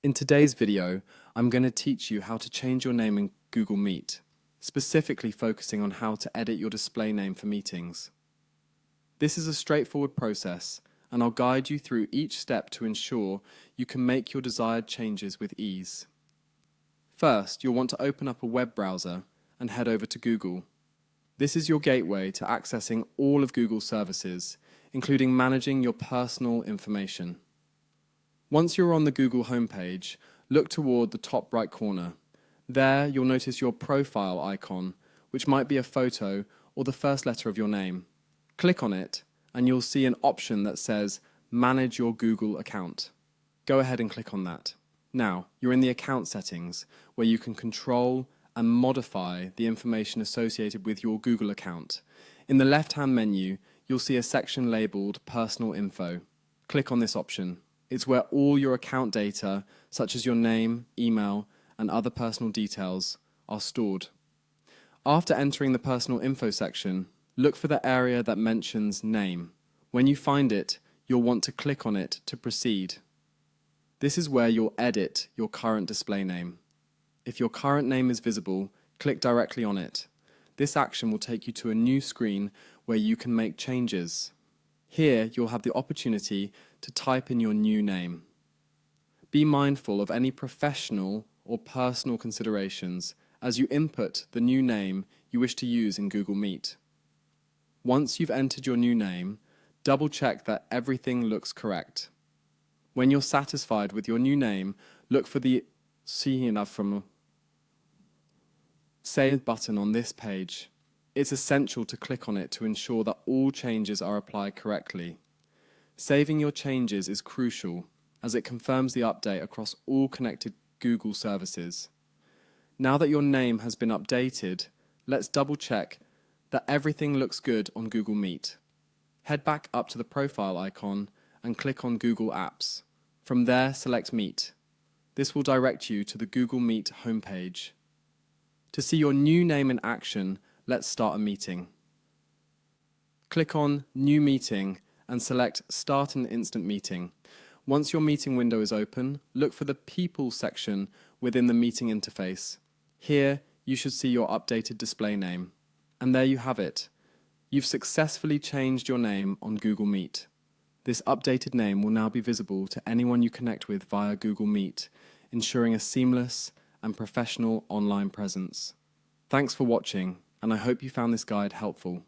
In today's video, I'm going to teach you how to change your name in Google Meet, specifically focusing on how to edit your display name for meetings. This is a straightforward process, and I'll guide you through each step to ensure you can make your desired changes with ease. First, you'll want to open up a web browser and head over to Google. This is your gateway to accessing all of Google's services, including managing your personal information. Once you're on the Google homepage, look toward the top right corner. There, you'll notice your profile icon, which might be a photo or the first letter of your name. Click on it, and you'll see an option that says Manage your Google account. Go ahead and click on that. Now, you're in the account settings, where you can control and modify the information associated with your Google account. In the left-hand menu, you'll see a section labeled Personal Info. Click on this option. It's where all your account data, such as your name, email, and other personal details, are stored. After entering the Personal Info section, look for the area that mentions Name. When you find it, you'll want to click on it to proceed. This is where you'll edit your current display name. If your current name is visible, click directly on it. This action will take you to a new screen where you can make changes. Here, you'll have the opportunity to type in your new name. Be mindful of any professional or personal considerations as you input the new name you wish to use in Google Meet. Once you've entered your new name, double-check that everything looks correct. When you're satisfied with your new name, look for the Save button on this page. It's essential to click on it to ensure that all changes are applied correctly. Saving your changes is crucial, as it confirms the update across all connected Google services. Now that your name has been updated, let's double-check that everything looks good on Google Meet. Head back up to the profile icon and click on Google Apps. From there, select Meet. This will direct you to the Google Meet homepage. To see your new name in action, let's start a meeting. Click on New Meeting and select Start an Instant Meeting. Once your meeting window is open, look for the People section within the meeting interface. Here, you should see your updated display name. And there you have it. You've successfully changed your name on Google Meet. This updated name will now be visible to anyone you connect with via Google Meet, ensuring a seamless and professional online presence. Thanks for watching, and I hope you found this guide helpful.